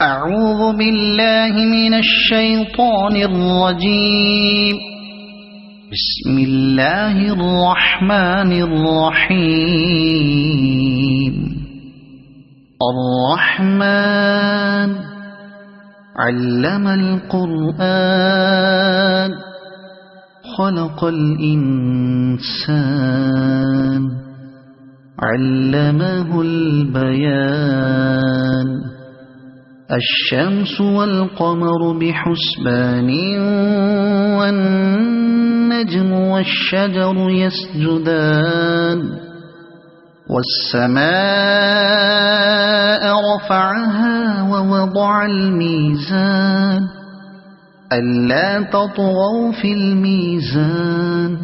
أعوذ بالله من الشيطان الرجيم. بسم الله الرحمن الرحيم. الرحمن علم القرآن خلق الإنسان علمه البيان. الشمس والقمر بحسبان والنجم والشجر يسجدان. والسماء رفعها ووضع الميزان ألا تطغوا في الميزان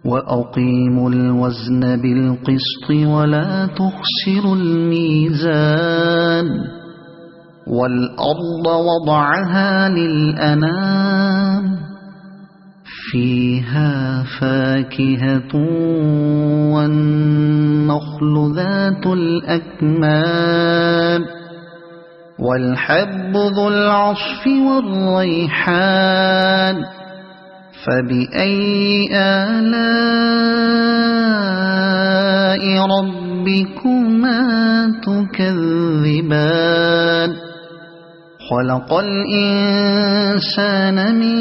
وأقيموا الوزن بالقسط ولا تخسروا الميزان. والأرض وضعها للأنام فيها فاكهة والنخل ذات الأكمام والحب ذو العصف والريحان. فبأي آلاء ربكما تكذبان. خلق الإنسان من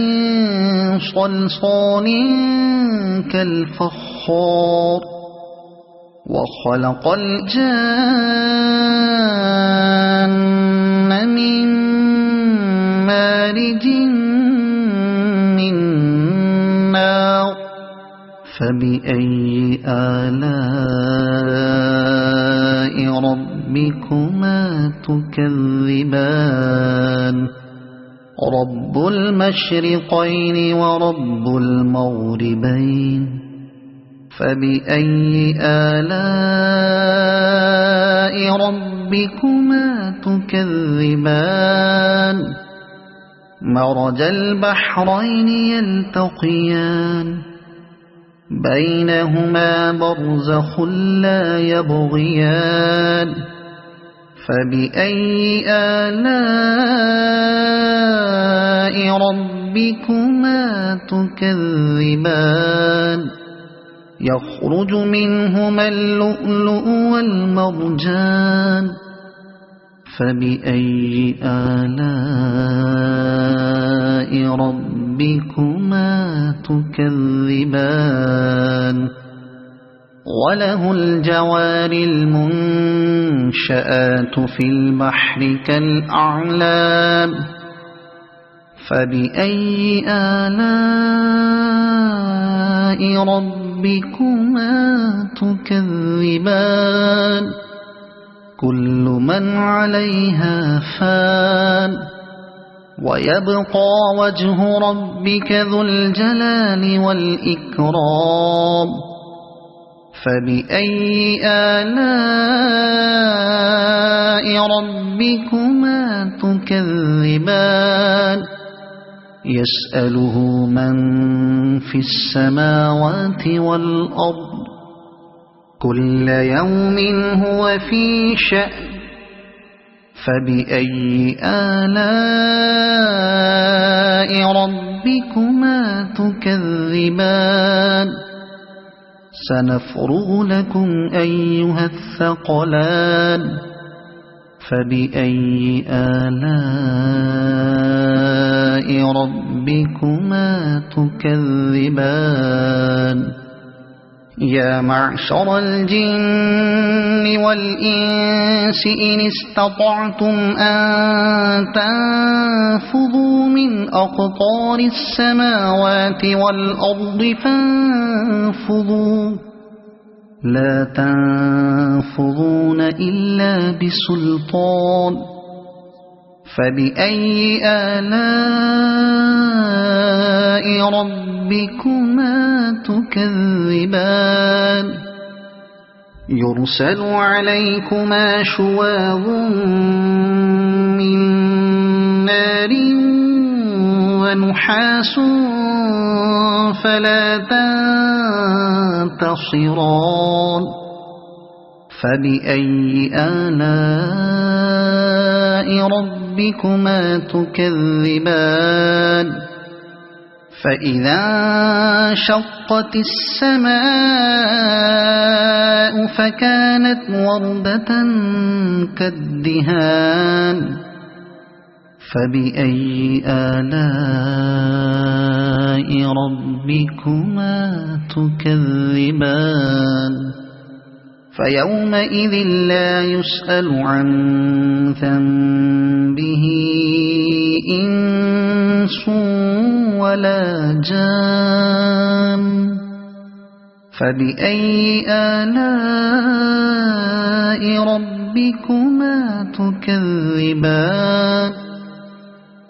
صلصال كالفخار وخلق الجان من مارج من نار. فبأي آلاء ربكما تكذبان. رب المشرقين ورب المغربين. فبأي آلاء ربكما تكذبان. مرج البحرين يلتقيان بينهما برزخ لا يبغيان. فبأي آلاء ربكما تكذبان. يخرج منهما اللؤلؤ والمرجان. فبأي آلاء ربكما تكذبان. وله الجوار المنشآت في البحر كالأعلام. فبأي آلاء ربكما تكذبان. كل من عليها فان ويبقى وجه ربك ذو الجلال والإكرام. فبأي آلاء ربكما تكذبان. يسأله من في السماوات والأرض كل يوم هو في شأن. فبأي آلاء ربكما تكذبان. سنفرغ لكم أيها الثقلان. فبأي آلاء ربكما تكذبان. يا معشر الجن والإنس إن استطعتم أن تنفذوا من أقطار السماوات والأرض فانفذوا لا تنفذون إلا بسلطان. فبأي آلاء ربكما تكذبان. يرسل عليكما شواظ من نار ونحاس فلا تنتصران. فبأي آلاء ربكما تكذبان فإذا انشقت السماء فكانت وردة كالدهان فبأي آلاء ربكما تكذبان فيومئذ لا يسأل عن ذنبه إنس ولا جان فبأي آلاء ربكما تكذبان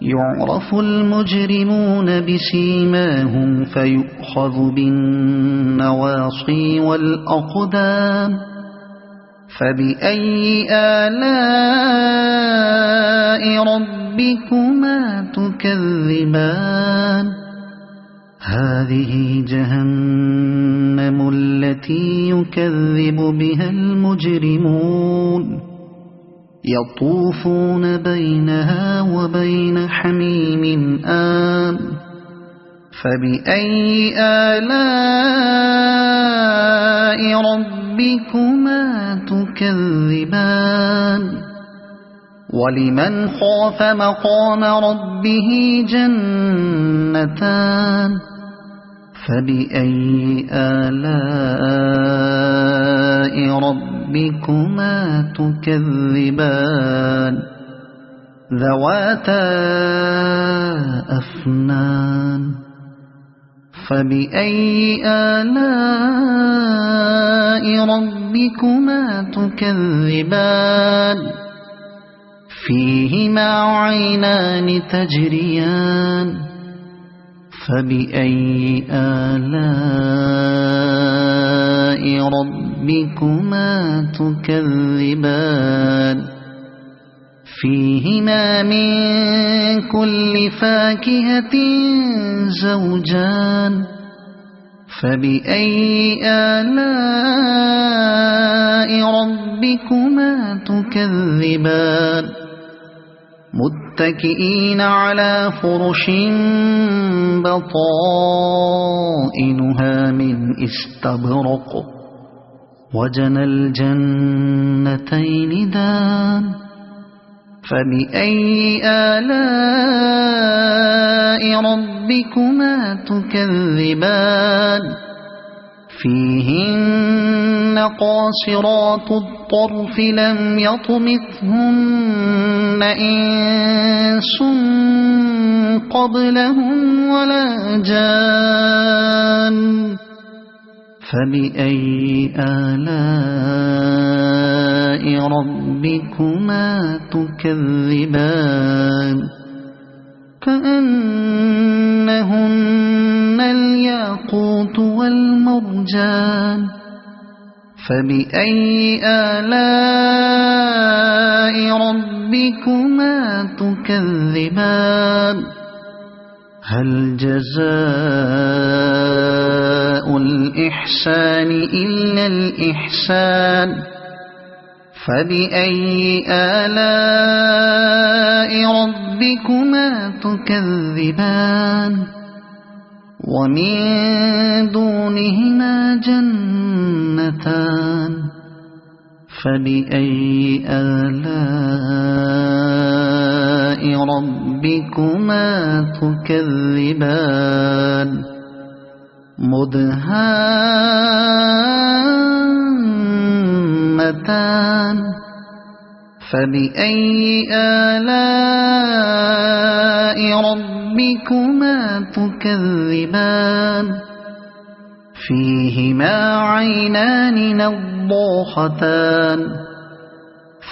يعرف المجرمون بسيماهم فيؤخذ بالنواصي والأقدام فبأي آلاء ربكما تكذبان هذه جهنم التي يكذب بها المجرمون يطوفون بينها وبين حميم آن فبأي آلاء ربكما تكذبان ولمن خاف مقام ربه جنتان فبأي آلاء ربكما تكذبان ذواتا أفنان فبأي آلاء ربكما تكذبان فيهما عينان تجريان فبأي آلاء ربكما تكذبان فيهما من كل فاكهة زوجان فبأي آلاء ربكما تكذبان متكئين على فرش بطائنها من استبرق وجنى الجنتين دان فبأي آلاء ربكما تكذبان فيهن قاصرات الطرف لم يطمثهن إنس قبلهم ولا جان فبأي آلاء ربكما تكذبان كأنهن الياقوت والمرجان فبأي آلاء ربكما تكذبان هل جزاء الإحسان إلا الإحسان فبأي آلاء ربكما تكذبان ومن دونهما جنتان فبأي آلاء ربكما تكذبان مدهامتان فبأي آلاء ربكما تكذبان فيهما عينان نضاختان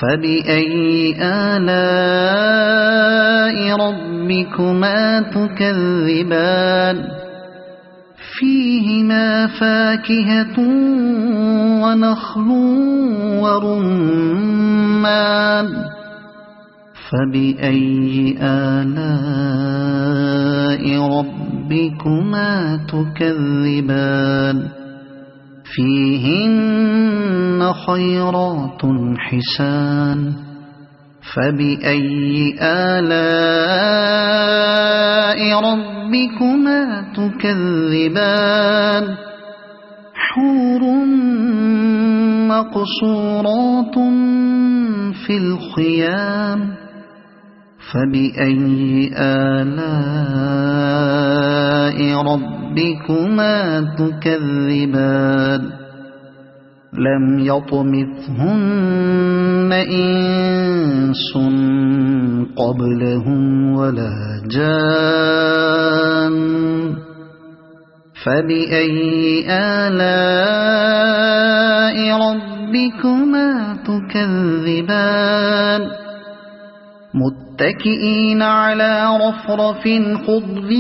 فبأي آلاء ربكما تكذبان فيهما فاكهة ونخل ورمان فبأي آلاء ربكما تكذبان فيهن خيرات حسان فبأي آلاء ربكما تكذبان حور مقصورات في الخيام فبأي آلاء ربكما تكذبان لم يطمثهن إنس قبلهم ولا جان فبأي آلاء ربكما تكذبان متكئين على رفرف خضر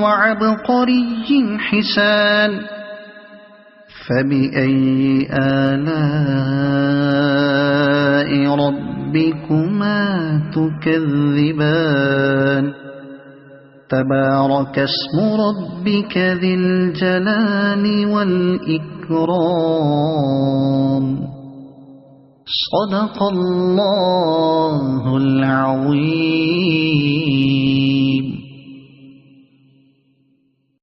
وعبقري حسان فبأي آلاء ربكما تكذبان تبارك اسم ربك ذي الجلال والإكرام صدق الله العظيم.